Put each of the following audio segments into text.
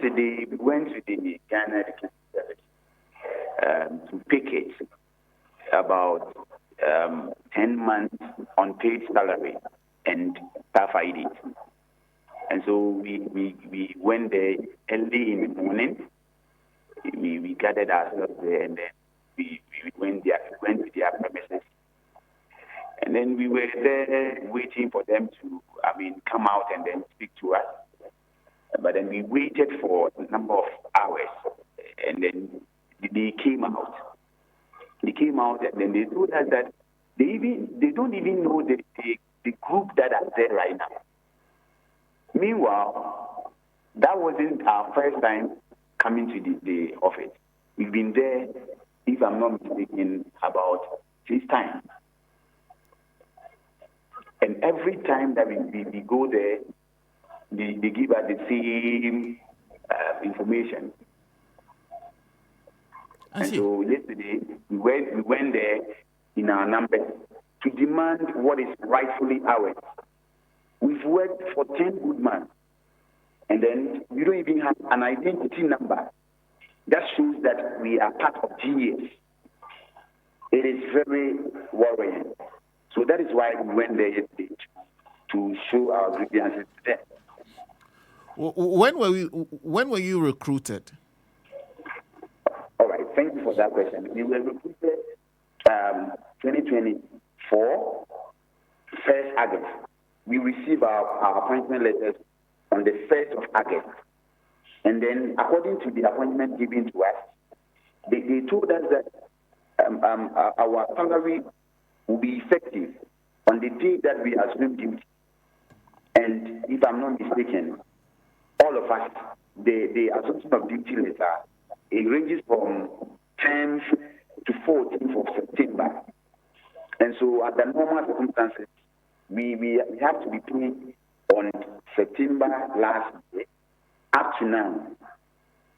yesterday we went to the Ghana Education Service to pick it about 10 months unpaid salary and staff ID. And so we went there early in the morning. We gathered ourselves there, and then we went to their premises. And then we were there waiting for them to, come out and then speak to us. But then we waited for a number of hours, and then they came out. They came out, and then they told us that they don't even know the group that are there right now. Meanwhile, that wasn't our first time coming to the office. We've been there, if I'm not mistaken, about 6 times. And every time that we go there, they give us the same information. And so yesterday, we went there in our numbers to demand what is rightfully ours. We've worked for 10 good months, and then we don't even have an identity number that shows that we are part of GES. It is very worrying. So that is why we went there yesterday to show our grievances to them. When were you recruited? All right, thank you for that question. We were recruited 2024, 1st August. We received our appointment letters on the 1st of August. And then, according to the appointment given to us, they told us that our salary will be effective on the day that we assume duty. And if I'm not mistaken, all of us, the assumption of duty letter, it ranges from 10th to 14th of September. And so, under normal circumstances, we have to be paid on September last year up to now.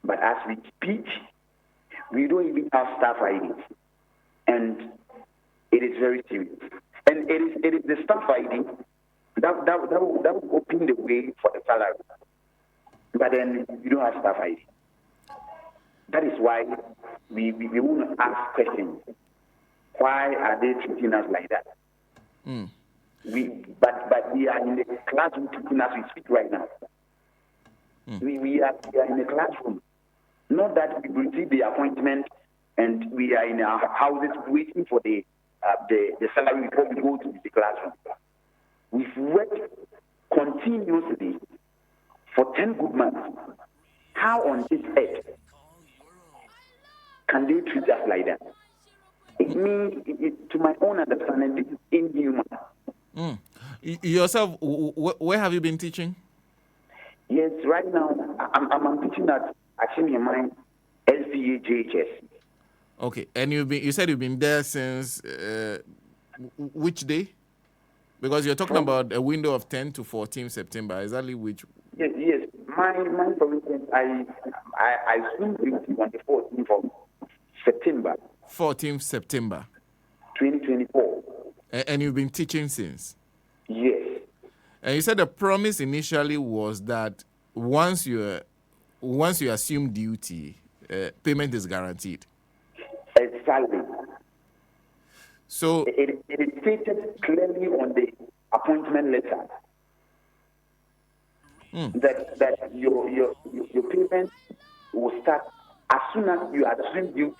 But as we speak, we don't even have staff IDs. And it is very serious. And it is the staff ID that will open the way for the salary. But then you don't have staff ID. That is why we want to ask questions. Why are they treating us like that? Mm. But we are in the classroom teaching as we speak right now. Mm. We are in the classroom. Not that we receive the appointment and we are in our houses waiting for the salary before we go to the classroom. We've worked continuously for 10 good months. How on this earth can they treat us like that? To my own understanding, this is inhuman. Mm. Yourself, where have you been teaching? Yes, right now I'm teaching at Ashimyamai SDA JHS. Okay, and you said you've been there since which day? Because you're talking about a window of 10 to 14 September. Exactly which? Yes. My for instance, I assumed duty on the 14th of September. 14th September. 2024. And you've been teaching since? Yes. And you said the promise initially was that once you assume duty, payment is guaranteed. Exactly. So it is stated clearly on the appointment letter that your payment will start as soon as you assume duty.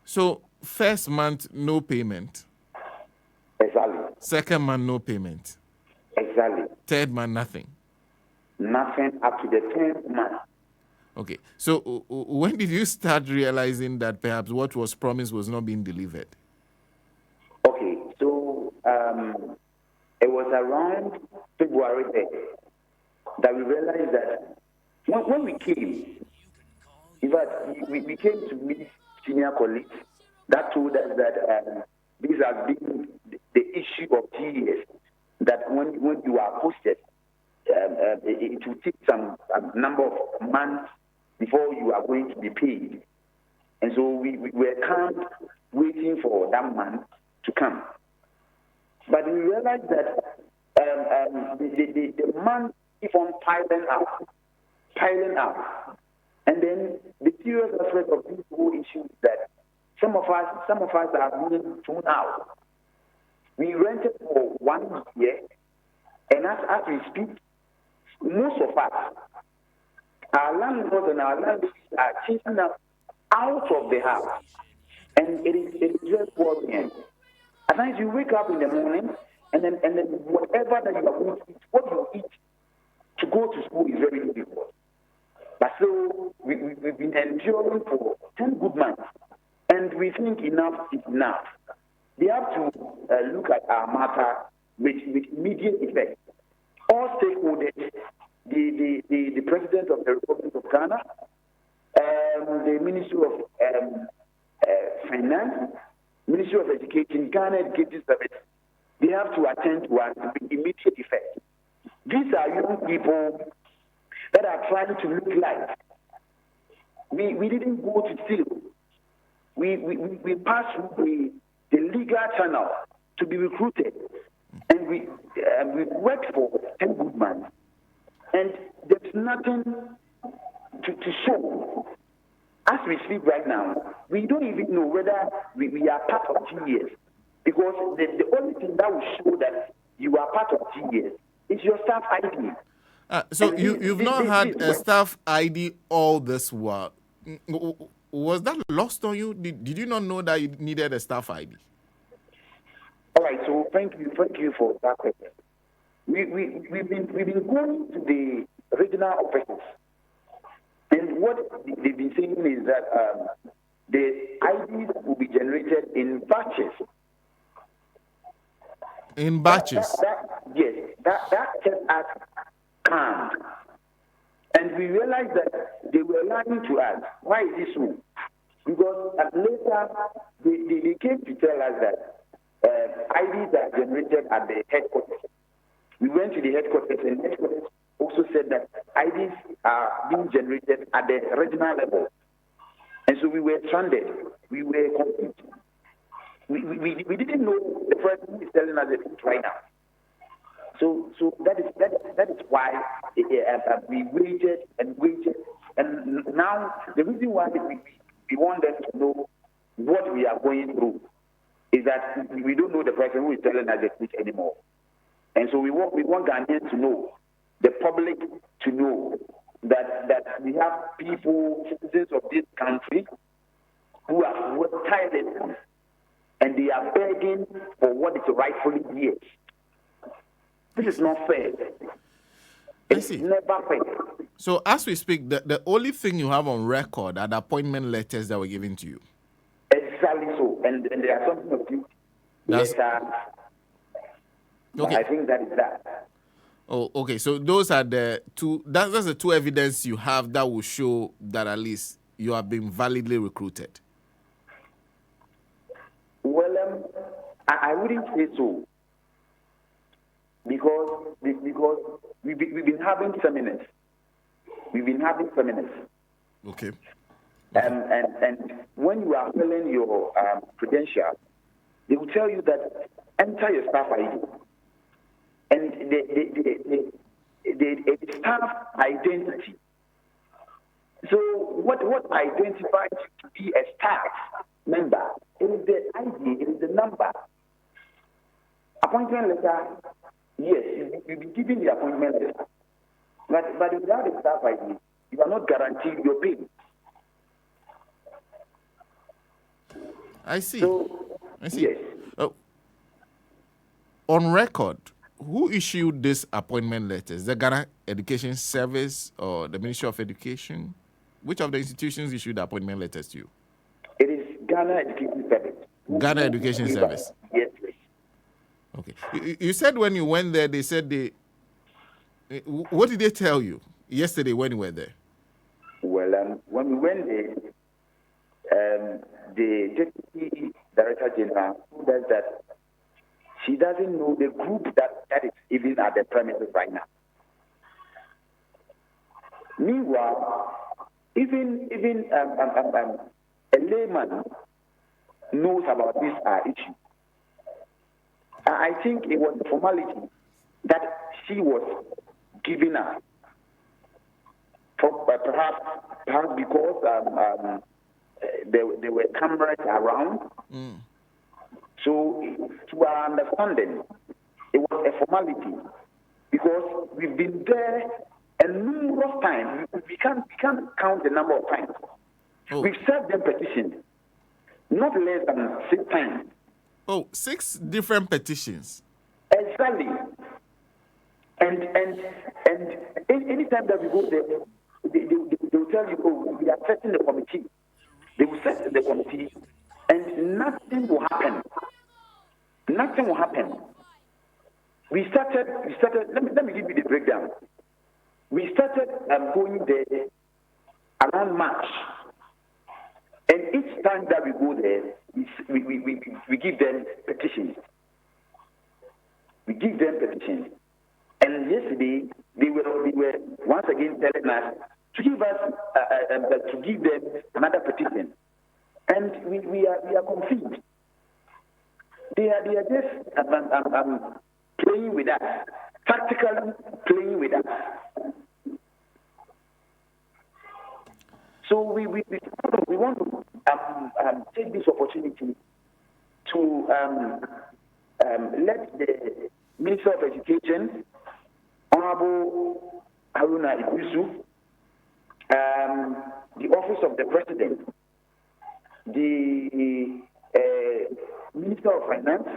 So first month, no payment. Exactly. Second month, no payment. Exactly. Third month, nothing. Nothing up to the 10th month. Okay. So when did you start realizing that perhaps what was promised was not being delivered? Okay. So it was around February 3rd that we realized that when we came, in fact, we came to meet senior colleagues that told us that these have been the issue of GES, that when you are posted, it will take some number of months before you are going to be paid. And so we were calm, waiting for that month to come. But we realized that the month keep on piling up. And then the serious aspect of this whole issue is that some of us are being thrown out. We rented for 1 year, and as we speak, most of us, our landlords and our landladies are chasing us out of the house. And it is just worrying. At times you wake up in the morning, and then whatever that you are going to eat, what you eat to go to school is very difficult. But so we've been enduring for 10 good months, and we think enough is enough. They have to look at our matter with immediate effect. All stakeholders, the President of the Republic of Ghana, the Ministry of Finance, Ministry of Education, Ghana Education Service, they have to attend to us with immediate effect. These are young people that are trying to look like. We didn't go to steal. We passed through the legal channel to be recruited, and we worked for 10 good months, and there's nothing to show. As we speak right now, we don't even know whether we are part of GES, because the only thing that will show that you are part of GES is your staff ID. So you've not had a staff ID all this while. Was that lost on you? Did you not know that you needed a staff ID? All right, so thank you for that question. We've been going to the regional offices, and what they've been saying is that the IDs will be generated in batches. In batches? Yes, that kept us calm. And we realized that they were lying to us. Why is this so? Because later they came to tell us that IDs are generated at the headquarters. We went to the headquarters, and headquarters also said that IDs are being generated at the regional level. And so we were stranded. We were confused. We didn't know the person is telling us the truth right now. So that is why we waited, and now the reason why we want them to know what we are going through is that we don't know the person who is telling us the truth anymore, and so we want Ghanaians to know, the public to know that we have people, citizens of this country, who are tireless, and they are begging for what is rightfully theirs. This is not fair. It's never fair. So as we speak, the only thing you have on record are the appointment letters that were given to you. Exactly so. And there are something of you. Okay. I think that is that. Oh, okay. So those are the two. That's the two evidence you have that will show that at least you have been validly recruited. Well, I wouldn't say so. Because we've been having seminars. Okay. And when you are filling your credentials, they will tell you that enter your staff ID. And the staff identity. So what identifies you to be a staff member? It is the ID, it is the number. Appointment letter. Yes, you'll be given the appointment letter. But without the staff ID, you are not guaranteed your pay. I see. I see. Yes. On record, who issued these appointment letters? The Ghana Education Service or the Ministry of Education? Which of the institutions issued the appointment letters to you? It is Ghana Education Service. Ghana Education Service. Yes, please. Okay. You said when you went there, they said what did they tell you yesterday when you were there? Well, when we went there, the Deputy Director General told us that she doesn't know the group that is even at the premises right now. Meanwhile, even a layman knows about this issue. I think it was a formality that she was giving us. Perhaps because there were cameras around. So, to our understanding, it was a formality because we've been there a number of times. We can't count the number of times. Oh. We've served them petitions, not less than 6 times. Oh, 6 different petitions. Exactly. And anytime that we go there, they will tell you, oh, we are setting the committee. They will set the committee, and nothing will happen. Nothing will happen. We started. Let me give you the breakdown. We started going there around March, and each time that we go there, we give them petitions. We give them petitions. And yesterday, they were once again telling us to give them another petition. And we are confused. They are just playing with us, tactically playing with us. So we want to take this opportunity to let the Minister of Education, Honorable Haruna Ibusu, the Office of the President, the Minister of Finance,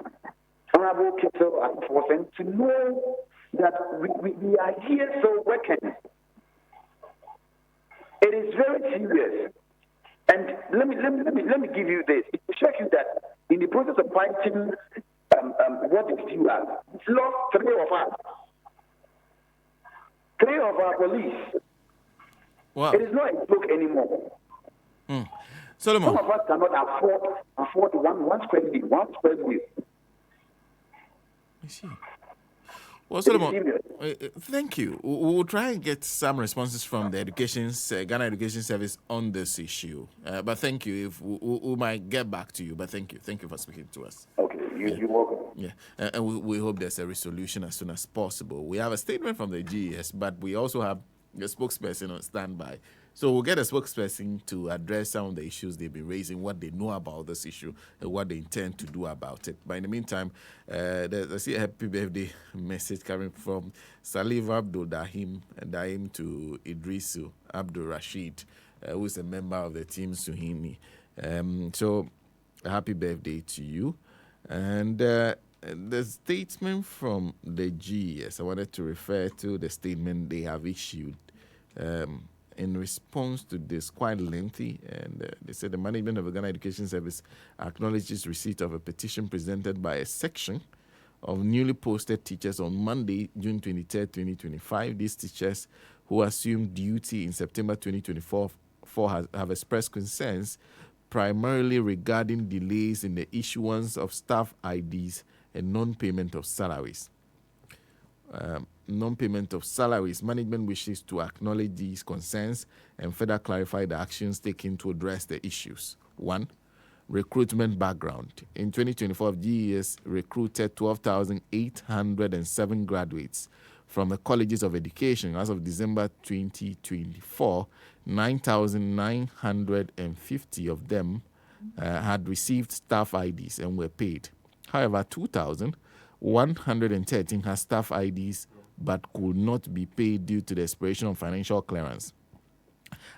Honorable Kitso Aforsen, to know that we are here so working. It is very serious. And let me give you this. It will shock you that in the process of fighting what is due us, it's lost 3 of us. 3 of our police. Wow. It is not a joke anymore. Solomon. Some of us cannot afford one square meal. I see. Well, Solomon, thank you. We'll try and get some responses from the Ghana Education Service on this issue. But thank you. If we might get back to you. But thank you. Thank you for speaking to us. Okay, you're welcome. Yeah, and we hope there's a resolution as soon as possible. We have a statement from the GES, but we also have a spokesperson on standby. So we'll get a spokesperson to address some of the issues they've been raising, what they know about this issue, and what they intend to do about it. But in the meantime, I see a happy birthday message coming from Salif Abdul Dahim to Idrisu Abdul Rashid, who is a member of the team Suhini. So a happy birthday to you. And the statement from the GES, I wanted to refer to the statement they have issued in response to this, quite lengthy, and they said the management of the Ghana Education Service acknowledges receipt of a petition presented by a section of newly posted teachers on Monday, June 23rd, 2025. These teachers who assumed duty in September 2024 have expressed concerns primarily regarding delays in the issuance of staff IDs and non-payment of salaries. Non-payment of salaries. Management wishes to acknowledge these concerns and further clarify the actions taken to address the issues. 1. Recruitment background. In 2024, GES recruited 12,807 graduates from the colleges of education. As of December 2024, 9,950 of them had received staff IDs and were paid. However, 2,113 had staff IDs but could not be paid due to the expiration of financial clearance.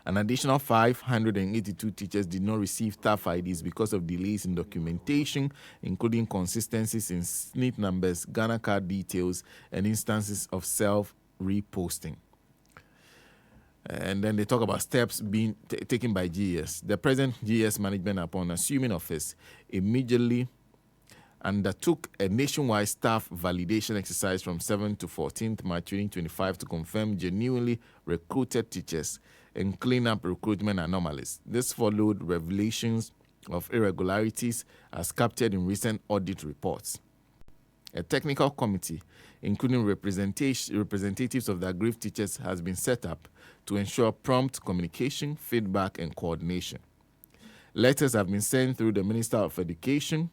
An additional 582 teachers did not receive staff IDs because of delays in documentation, including consistencies in SNP numbers, Ghana card details, and instances of self-reposting. And then they talk about steps being taken by GES. The present GES management, upon assuming office, immediately undertook a nationwide staff validation exercise from 7th to 14th March 2025 to confirm genuinely recruited teachers and clean up recruitment anomalies. This followed revelations of irregularities as captured in recent audit reports. A technical committee, including representatives of the aggrieved teachers, has been set up to ensure prompt communication, feedback, and coordination. Letters have been sent through the Minister of Education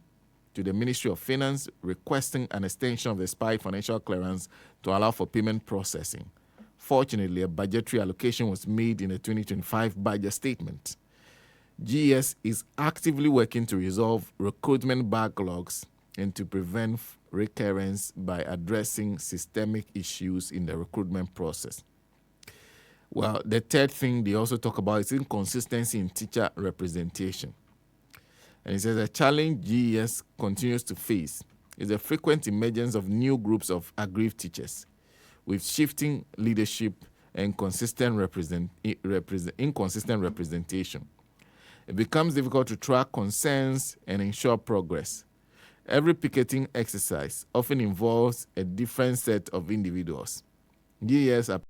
to the Ministry of Finance requesting an extension of the expired financial clearance to allow for payment processing. Fortunately, a budgetary allocation was made in the 2025 budget statement. GES is actively working to resolve recruitment backlogs and to prevent recurrence by addressing systemic issues in the recruitment process. Well, the third thing they also talk about is inconsistency in teacher representation. And it says a challenge GES continues to face is the frequent emergence of new groups of aggrieved teachers with shifting leadership and inconsistent representation. It becomes difficult to track concerns and ensure progress. Every picketing exercise often involves a different set of individuals. GES